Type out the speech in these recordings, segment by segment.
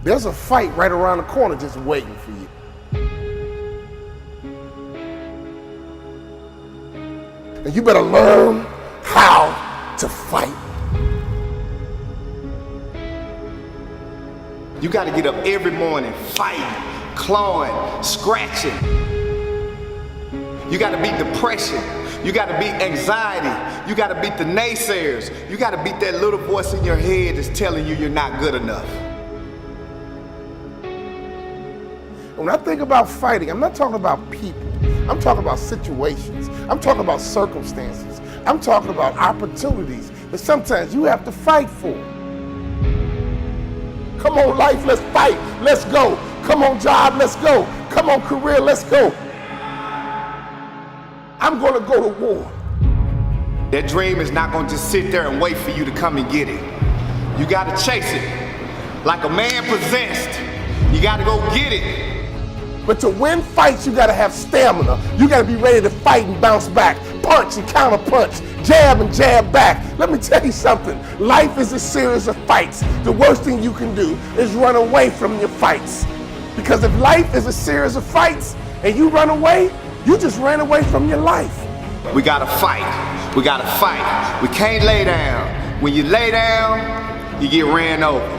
There's a fight right around the corner just waiting for you. And you better learn how to fight. You gotta get up every morning fighting, clawing, scratching. You gotta beat depression. You gotta beat anxiety. You gotta beat the naysayers. You gotta beat that little voice in your head that's telling you you're not good enough. When I think about fighting, I'm not talking about people. I'm talking about situations. I'm talking about circumstances. I'm talking about opportunities that sometimes you have to fight for. Come on, life, let's fight. Let's go. Come on, job, let's go. Come on, career, let's go. I'm gonna go to war. That dream is not gonna just sit there and wait for you to come and get it. You gotta chase it. Like a man possessed, you gotta go get it. But to win fights, you gotta have stamina. You gotta be ready to fight and bounce back, punch and counter punch, jab and jab back. Let me tell you something, life is a series of fights. The worst thing you can do is run away from your fights. Because if life is a series of fights and you run away, you just ran away from your life. We gotta fight, we gotta fight. We can't lay down. When you lay down, you get ran over.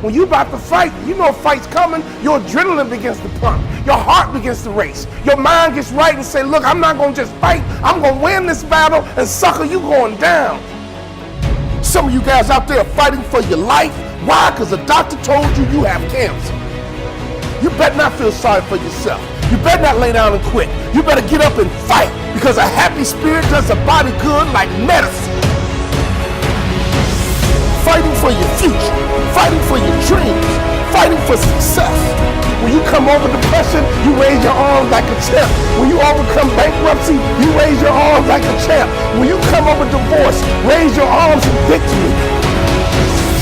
When you about to fight, you know a fight's coming, your adrenaline begins to pump, your heart begins to race, your mind gets right and say, look, I'm not gonna just fight, I'm gonna win this battle, and sucker, you going down. Some of you guys out there are fighting for your life. Why? Because the doctor told you you have cancer. You better not feel sorry for yourself. You better not lay down and quit. You better get up and fight, because a happy spirit does the body good like medicine. Fighting for your future, fighting for your dreams, fighting for success. When you come over depression, you raise your arms like a champ. When you overcome bankruptcy, you raise your arms like a champ. When you come over divorce, raise your arms in victory.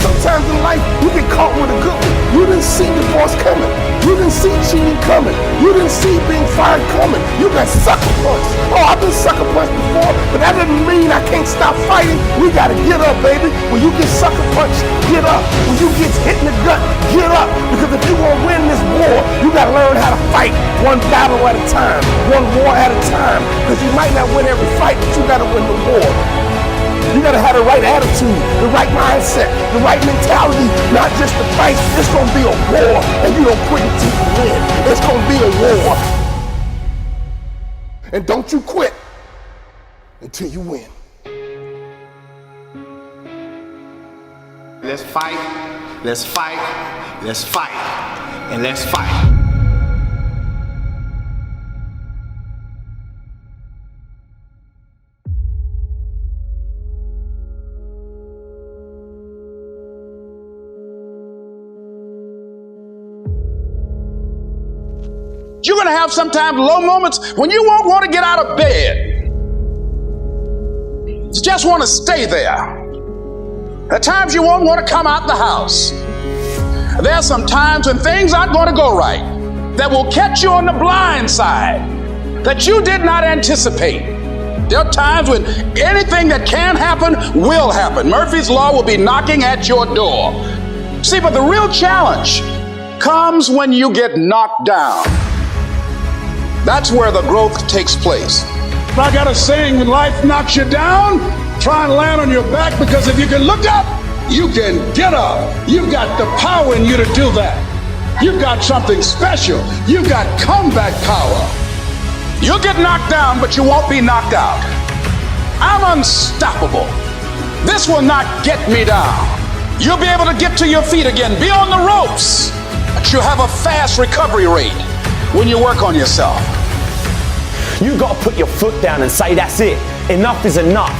Sometimes in life, you get caught with a good one. You didn't see divorce coming. You didn't see cheating coming. You didn't see being fired coming. You got sucker punched. Oh, I've been sucker punched before, but that doesn't mean I can't stop fighting. We gotta get up, baby. When you get sucker punched, get up. When you get hit in the gut, get up. Because if you want to win this war, you gotta learn how to fight one battle at a time, one war at a time. Because you might not win every fight, but you gotta win the war. You gotta have the right attitude, the right mindset, the right mentality, not just the fight. It's gonna be a war, and you don't quit until you win. It's gonna be a war. And don't you quit until you win. Let's fight, let's fight, let's fight, and let's fight. You're going to have sometimes low moments when you won't want to get out of bed. You just want to stay there. At times you won't want to come out the house. There are some times when things aren't going to go right, that will catch you on the blind side, that you did not anticipate. There are times when anything that can happen will happen. Murphy's Law will be knocking at your door. See, but the real challenge comes when you get knocked down. That's where the growth takes place. I got a saying, when life knocks you down, try and land on your back, because if you can look up, you can get up. You've got the power in you to do that. You've got something special. You've got comeback power. You'll get knocked down, but you won't be knocked out. I'm unstoppable. This will not get me down. You'll be able to get to your feet again, be on the ropes, but you have a fast recovery rate when you work on yourself. You got to put your foot down and say, that's it. Enough is enough.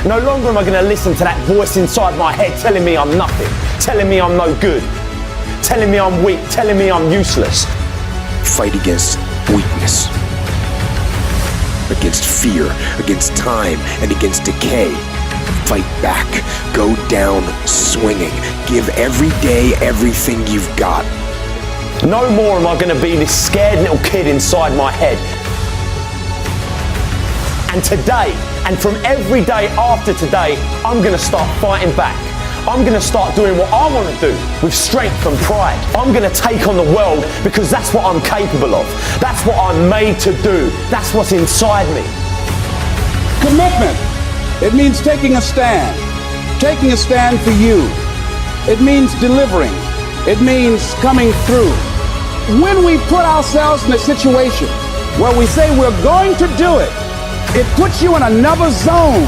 No longer am I going to listen to that voice inside my head telling me I'm nothing, telling me I'm no good, telling me I'm weak, telling me I'm useless. Fight against weakness, against fear, against time, and against decay. Fight back. Go down swinging. Give every day everything you've got. No more am I going to be this scared little kid inside my head. And today, and from every day after today, I'm going to start fighting back. I'm gonna start doing what I wanna do with strength and pride. I'm gonna take on the world because that's what I'm capable of. That's what I'm made to do. That's what's inside me. Commitment. It means taking a stand. Taking a stand for you. It means delivering. It means coming through. When we put ourselves in a situation where we say we're going to do it, it puts you in another zone.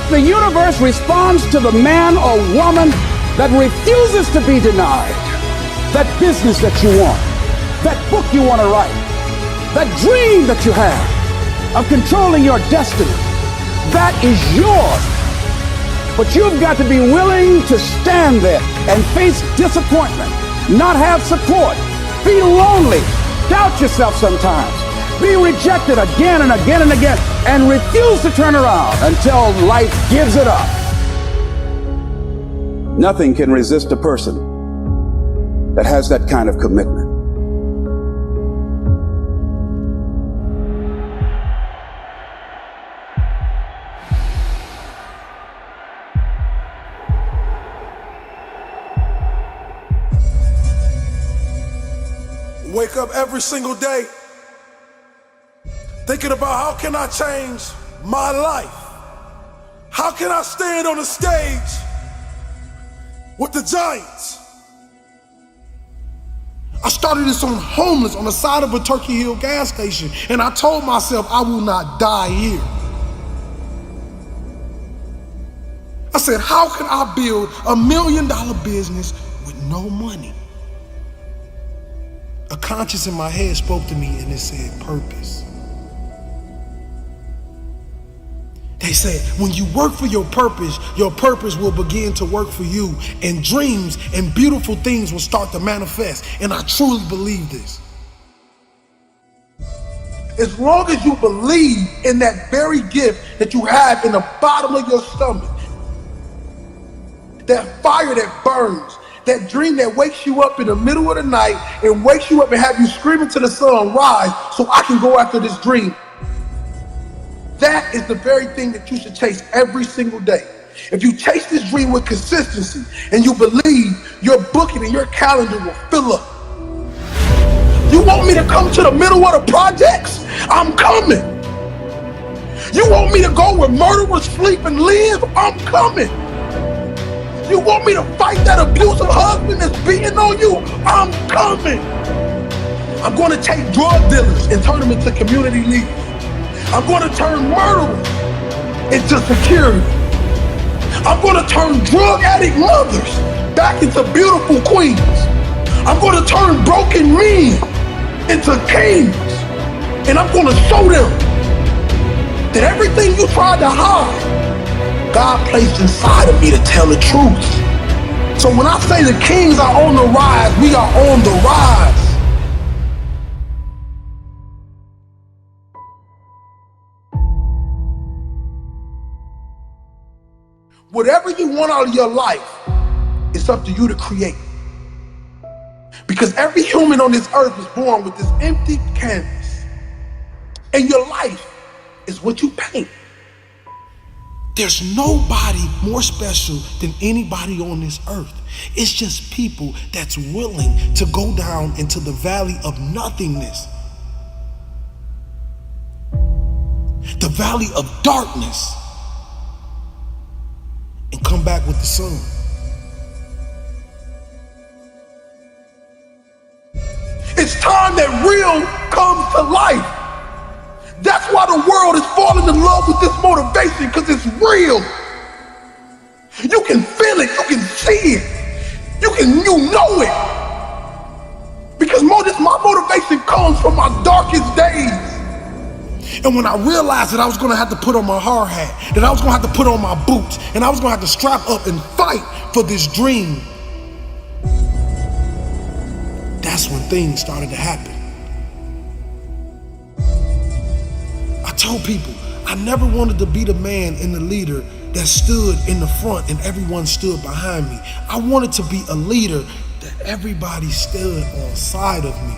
The universe responds to the man or woman that refuses to be denied. That business that you want, that book you want to write, that dream that you have of controlling your destiny, that is yours. But you've got to be willing to stand there and face disappointment, not have support, be lonely, doubt yourself sometimes, be rejected again and again and again, and refuse to turn around until life gives it up. Nothing can resist a person that has that kind of commitment. Wake up every single day thinking about how can I change my life? How can I stand on the stage with the giants? I started this on homeless on the side of a Turkey Hill gas station, and I told myself I will not die here. I said, how can I build $1 million business with no money? A conscience in my head spoke to me and it said purpose. They said, when you work for your purpose will begin to work for you, and dreams and beautiful things will start to manifest. And I truly believe this. As long as you believe in that very gift that you have in the bottom of your stomach, that fire that burns, that dream that wakes you up in the middle of the night and wakes you up and have you screaming to the sun, rise, so I can go after this dream. That is the very thing that you should chase every single day. If you chase this dream with consistency and you believe, your booking and your calendar will fill up. You want me to come to the middle of the projects? I'm coming. You want me to go where murderers sleep and live? I'm coming. You want me to fight that abusive husband that's beating on you? I'm coming. I'm going to take drug dealers and turn them into community leaders. I'm going to turn murderers into security. I'm going to turn drug addict mothers back into beautiful queens. I'm going to turn broken men into kings. And I'm going to show them that everything you tried to hide, God placed inside of me to tell the truth. So when I say the kings are on the rise, we are on the rise. Whatever you want out of your life, it's up to you to create. Because every human on this earth is born with this empty canvas. And your life is what you paint. There's nobody more special than anybody on this earth. It's just people that's willing to go down into the valley of nothingness. The valley of darkness. And come back with the sun. It's time that real comes to life. That's why the world is falling in love with this motivation, because it's real. You can feel it, you can see it, you know it. Because my motivation comes from my darkest days. And when I realized that I was gonna have to put on my hard hat, that I was gonna have to put on my boots, and I was gonna have to strap up and fight for this dream, that's when things started to happen. I told people I never wanted to be the man and the leader that stood in the front and everyone stood behind me. I wanted to be a leader that everybody stood on side of me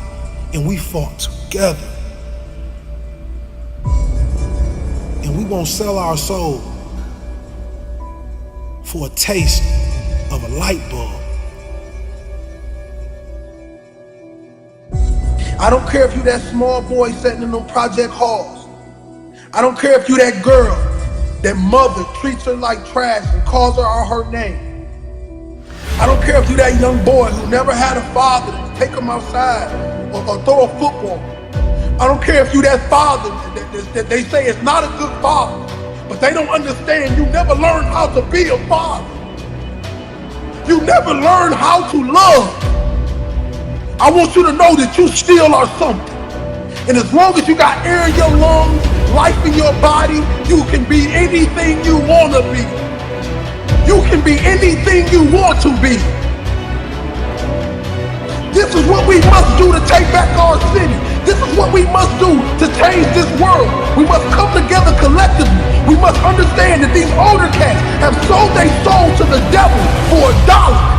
and we fought together. And we won't sell our soul for a taste of a light bulb. I don't care if you that small boy sitting in them project halls. I don't care if you that girl that mother treats her like trash and calls her out her name. I don't care if you that young boy who never had a father to take him outside or throw a football. I don't care if you that father that they say is not a good father, but they don't understand you never learned how to be a father. You never learned how to love. I want you to know that you still are something. And as long as you got air in your lungs, life in your body, you can be anything you want to be. You can be anything you want to be. This is what we must do to take back our city. This is what we must do to change this world. We must come together collectively. We must understand that these older cats have sold their soul to the devil for $1.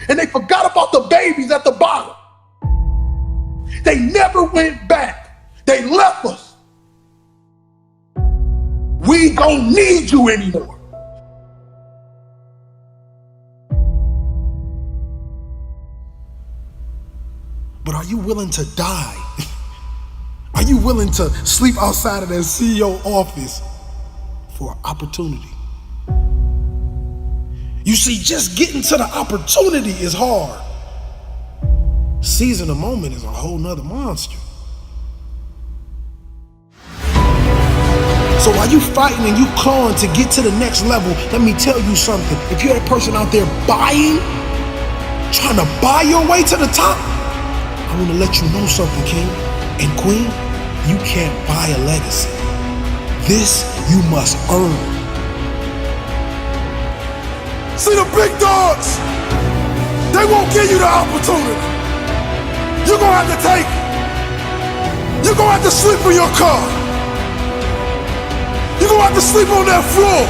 And they forgot about the babies at the bottom. They never went back. They left us. We don't need you anymore. But are you willing to die? Are you willing to sleep outside of that CEO office for opportunity? You see, just getting to the opportunity is hard. Seizing the moment is a whole nother monster. So while you fighting and you clawing to get to the next level, let me tell you something. If you're a person out there buying, trying to buy your way to the top, I want to let you know something, king and queen. You can't buy a legacy. This you must earn. See, the big dogs, they won't give you the opportunity. You're gonna have to take it. You're gonna have to sleep in your car. You're gonna have to sleep on that floor.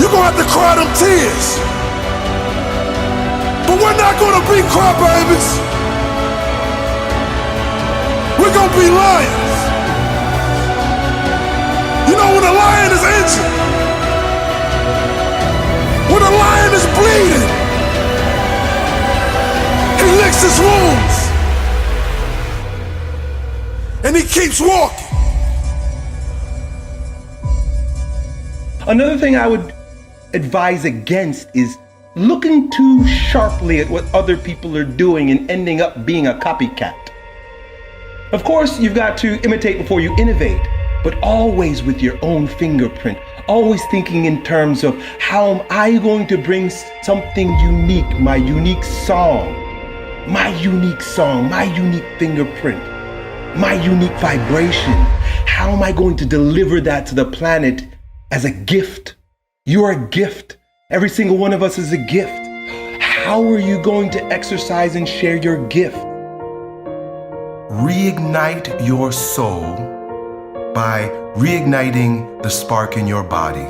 You're gonna have to cry them tears. But we're not gonna be crybabies. We're gonna be lions. You know, when a lion is injured, when a lion is bleeding, he licks his wounds and he keeps walking. Another thing I would advise against is looking too sharply at what other people are doing and ending up being a copycat. Of course, you've got to imitate before you innovate, but always with your own fingerprint, always thinking in terms of how am I going to bring something unique, my unique song, my unique fingerprint, my unique vibration. How am I going to deliver that to the planet as a gift? You're a gift. Every single one of us is a gift. How are you going to exercise and share your gift? Reignite your soul by reigniting the spark in your body.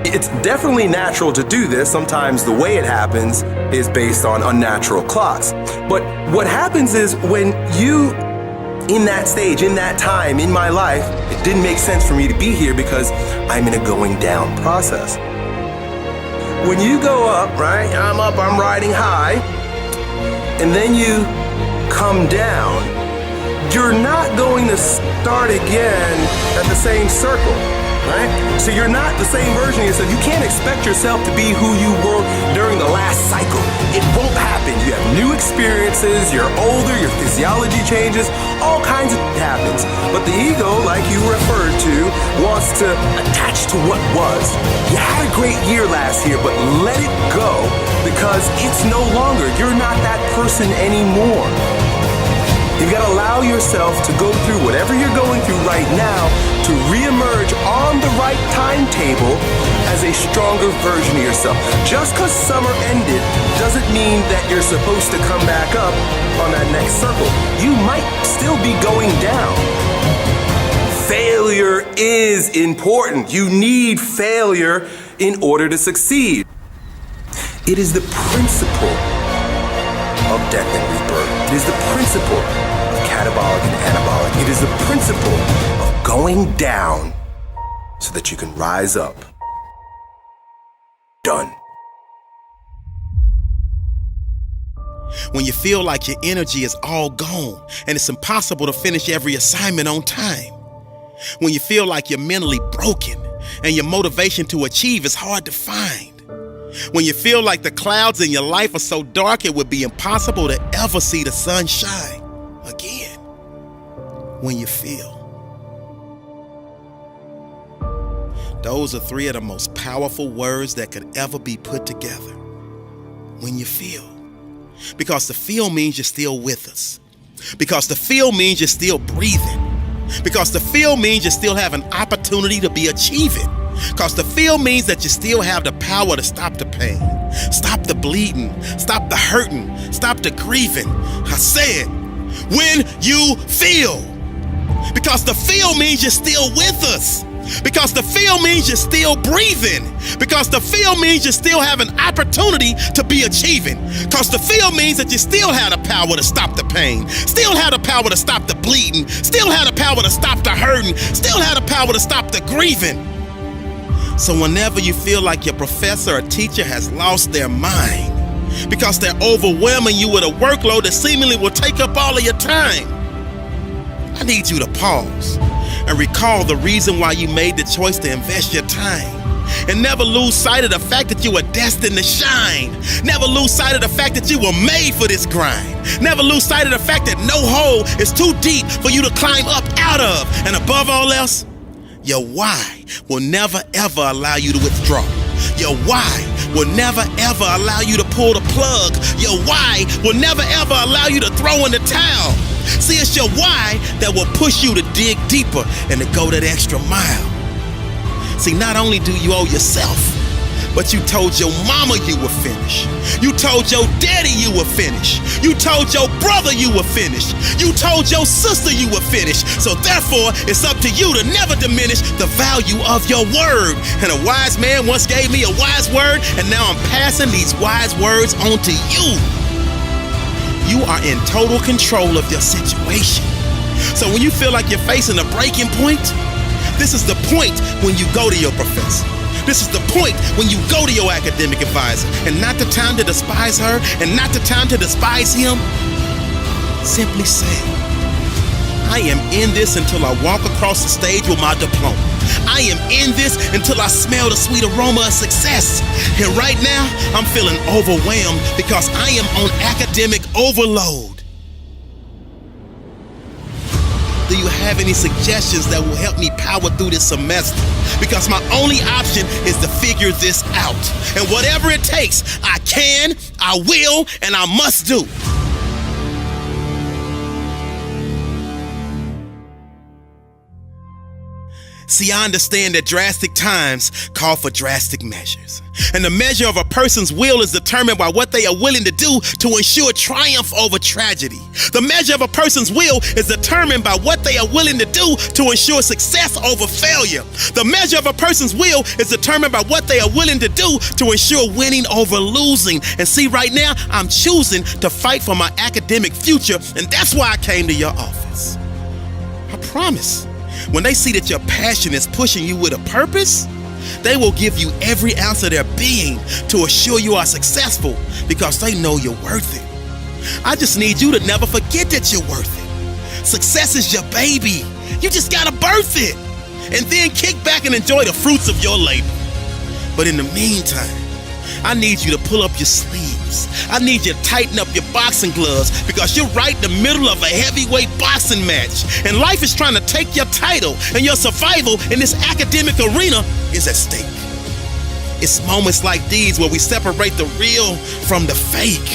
It's definitely natural to do this. Sometimes the way it happens is based on unnatural clocks. But what happens is when you, in that stage, in that time, in my life, it didn't make sense for me to be here because I'm in a going down process. When you go up, right, I'm up, I'm riding high, and then you come down, you're not going to start again at the same circle, right? So you're not the same version of yourself. You can't expect yourself to be who you were during the last cycle. It won't happen. You have new experiences, you're older, your physiology changes, all kinds of happens. But the ego, like you referred to, wants to attach to what was. You had a great year last year, but let it go because it's no longer. You're not that person anymore. You've got to allow yourself to go through whatever you're going through right now to reemerge on the right timetable as a stronger version of yourself. Just because summer ended doesn't mean that you're supposed to come back up on that next circle. You might still be going down. Failure is important. You need failure in order to succeed. It is the principle of death and rebirth. It is the principle of catabolic and anabolic. It is the principle of going down so that you can rise up. Done. When you feel like your energy is all gone and it's impossible to finish every assignment on time. When you feel like you're mentally broken and your motivation to achieve is hard to find. When you feel like the clouds in your life are so dark it would be impossible to ever see the sun shine again. When you feel. Those are three of the most powerful words that could ever be put together. When you feel. Because the feel means you're still with us. Because the feel means you're still breathing. Because the feel means you still have an opportunity to be achieving. Because the feel means that you still have the power to stop the pain, stop the bleeding, stop the hurting, stop the grieving. I said, when you feel. Because the feel means you're still with us. Because the feel means you're still breathing. Because the feel means you still have an opportunity to be achieving. Because the feel means that you still have the power to stop the pain, still have the power to stop the bleeding, still have the power to stop the hurting, still have the power to stop the grieving. So whenever you feel like your professor or teacher has lost their mind because they're overwhelming you with a workload that seemingly will take up all of your time, I need you to pause and recall the reason why you made the choice to invest your time. And never lose sight of the fact that you were destined to shine. Never lose sight of the fact that you were made for this grind. Never lose sight of the fact that no hole is too deep for you to climb up out of. And above all else, your why will never ever allow you to withdraw. Your why will never ever allow you to pull the plug. Your why will never ever allow you to throw in the towel. See, it's your why that will push you to dig deeper and to go that extra mile. See, not only do you owe yourself, but you told your mama you were finished. You told your daddy you were finished. You told your brother you were finished. You told your sister you were finished. So therefore, it's up to you to never diminish the value of your word. And a wise man once gave me a wise word, and now I'm passing these wise words on to you. You are in total control of your situation. So when you feel like you're facing a breaking point, this is the point when you go to your professor. This is the point when you go to your academic advisor. And not the time to despise her and not the time to despise him. Simply say, I am in this until I walk across the stage with my diploma. I am in this until I smell the sweet aroma of success. And right now, I'm feeling overwhelmed because I am on academic overload. Do you have any suggestions that will help me power through this semester? Because my only option is to figure this out. And whatever it takes, I can, I will, and I must do. See, I understand that drastic times call for drastic measures. And the measure of a person's will is determined by what they are willing to do to ensure triumph over tragedy. The measure of a person's will is determined by what they are willing to do to ensure success over failure. The measure of a person's will is determined by what they are willing to do to ensure winning over losing. And see, right now, I'm choosing to fight for my academic future, and that's why I came to your office. I promise. When they see that your passion is pushing you with a purpose, they will give you every ounce of their being to assure you are successful because they know you're worth it. I just need you to never forget that you're worth it. Success is your baby. You just gotta birth it and then kick back and enjoy the fruits of your labor. But in the meantime, I need you to pull up your sleeves. I need you to tighten up your boxing gloves because you're right in the middle of a heavyweight boxing match. And life is trying to take your title, and your survival in this academic arena is at stake. It's moments like these where we separate the real from the fake.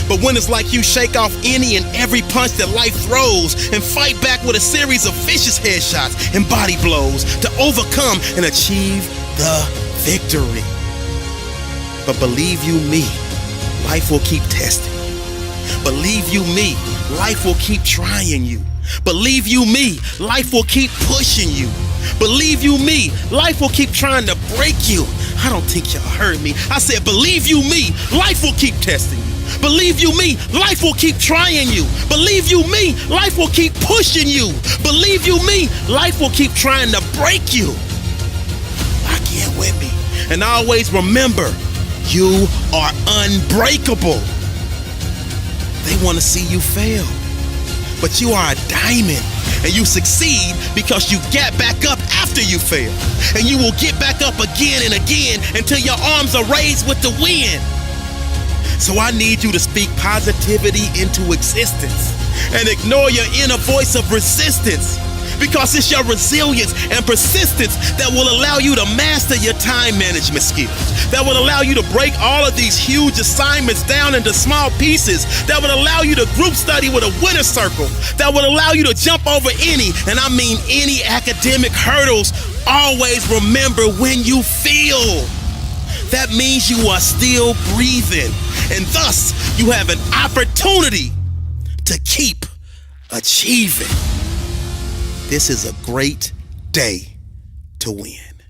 But when it's like you shake off any and every punch that life throws and fight back with a series of vicious headshots and body blows to overcome and achieve the victory. But believe you me, life will keep testing you. Believe you me, life will keep trying you. Believe you me, life will keep pushing you. Believe you me, life will keep trying to break you. I don't think y'all heard me. I said, believe you me, life will keep testing you. Believe you me, life will keep trying you. Believe you me, life will keep pushing you. Believe you me, life will keep trying to break you. Lock in with me. And always remember, you are unbreakable. They want to see you fail. But you are a diamond, and you succeed because you get back up after you fail. And you will get back up again and again until your arms are raised with the wind. So I need you to speak positivity into existence and ignore your inner voice of resistance, because it's your resilience and persistence that will allow you to master your time management skills, that will allow you to break all of these huge assignments down into small pieces, that will allow you to group study with a winner circle, that will allow you to jump over any, and I mean any, academic hurdles. Always remember, when you feel, that means you are still breathing, and thus you have an opportunity to keep achieving. This is a great day to win.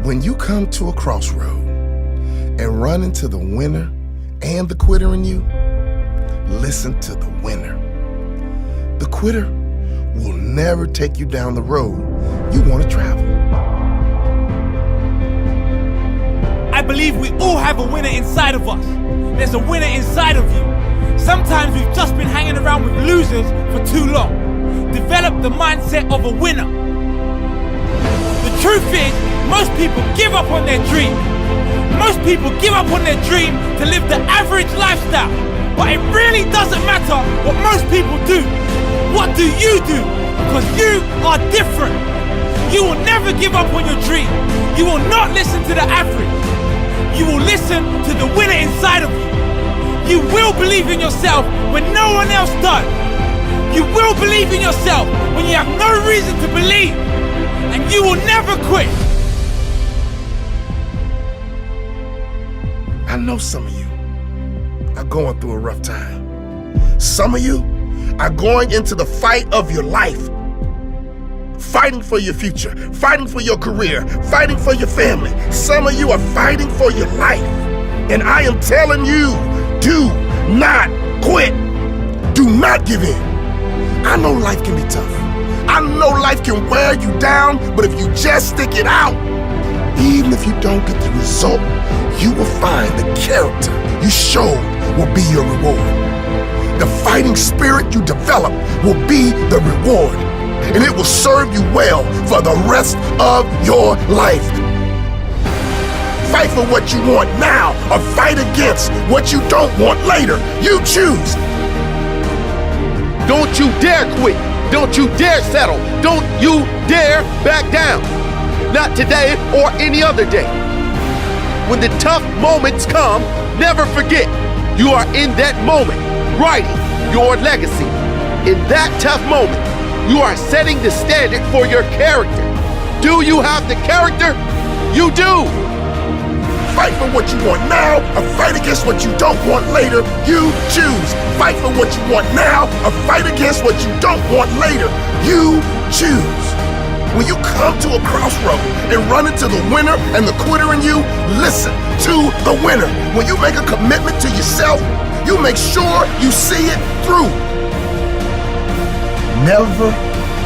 When you come to a crossroad and run into the winner and the quitter in you, listen to the winner. The quitter will never take you down the road you want to travel. I believe we all have a winner inside of us. There's a winner inside of you. Sometimes we've just been hanging around with losers for too long. Develop the mindset of a winner. The truth is, most people give up on their dream. Most people give up on their dream to live the average lifestyle. But it really doesn't matter what most people do. What do you do? Because you are different. You will never give up on your dream. You will not listen to the average. You will listen to the winner inside of you. You will believe in yourself when no one else does. You will believe in yourself when you have no reason to believe. And you will never quit. I know some of you are going through a rough time. Some of you are going into the fight of your life. Fighting for your future, fighting for your career, fighting for your family. Some of you are fighting for your life. And I am telling you, do not quit. Do not give in. I know life can be tough. I know life can wear you down, but if you just stick it out, even if you don't get the result, you will find the character you showed will be your reward. The fighting spirit you develop will be the reward, and it will serve you well for the rest of your life. Fight for what you want now, or fight against what you don't want later. You choose. Don't you dare quit. Don't you dare settle. Don't you dare back down. Not today or any other day. When the tough moments come, never forget you are in that moment writing your legacy. In that tough moment, you are setting the standard for your character. Do you have the character? You do. Fight for what you want now, or fight against what you don't want later. You choose. Fight for what you want now, or fight against what you don't want later. You choose. When you come to a crossroad and run into the winner and the quitter in you, listen to the winner. When you make a commitment to yourself, you make sure you see it through. Never,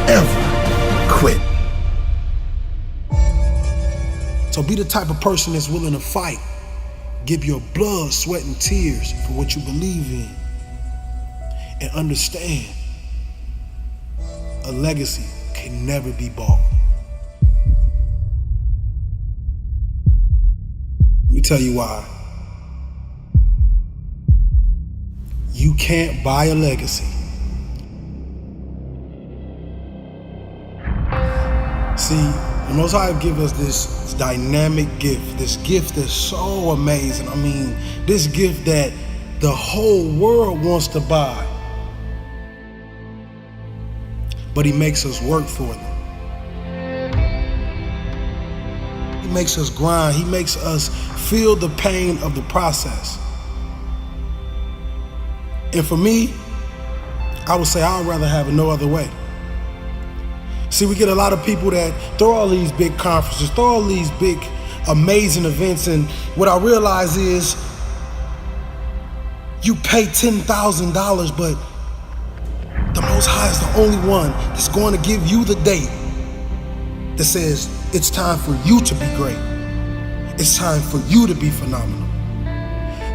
ever quit. So be the type of person that's willing to fight. Give your blood, sweat, and tears for what you believe in. And understand, a legacy can never be bought. Let me tell you why. You can't buy a legacy. See, the Most High give us this dynamic gift, this gift that's so amazing. I mean, this gift that the whole world wants to buy. But he makes us work for them. He makes us grind. He makes us feel the pain of the process. And for me, I would say I'd rather have it no other way. See, we get a lot of people that throw all these big conferences, throw all these big amazing events. And what I realize is you pay $10,000, but the Most High is the only one that's going to give you the date that says it's time for you to be great. It's time for you to be phenomenal.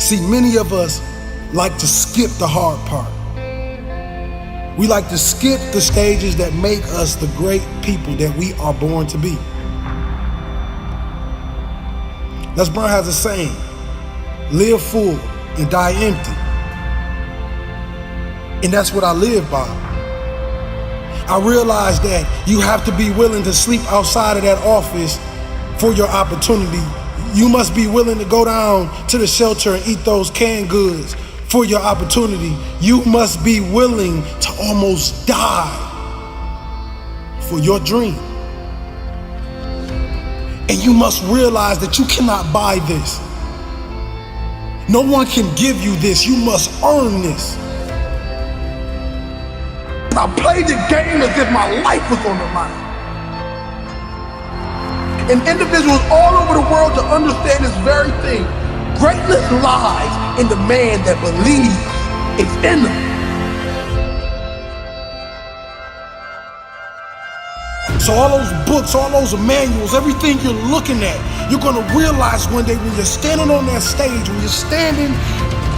See, many of us like to skip the hard part. We like to skip the stages that make us the great people that we are born to be. Les Brown has a saying, live full and die empty. And that's what I live by. I realize that you have to be willing to sleep outside of that office for your opportunity. You must be willing to go down to the shelter and eat those canned goods for your opportunity. You must be willing to almost die for your dream. And you must realize that you cannot buy this. No one can give you this. You must earn this. I played the game as if my life was on the line. And individuals all over the world to understand this very thing. Greatness lies in the man that believes it's in them. So all those books, all those manuals, everything you're looking at, you're gonna realize one day when you're standing on that stage, when you're standing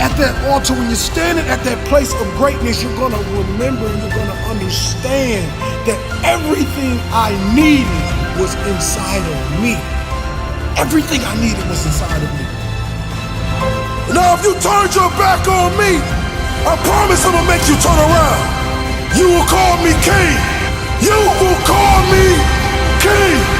at that altar, when you're standing at that place of greatness, you're gonna remember and you're gonna understand that everything I needed was inside of me. Everything I needed was inside of me. Now if you turned your back on me, I promise I'm gonna make you turn around. You will call me king. You will call me king.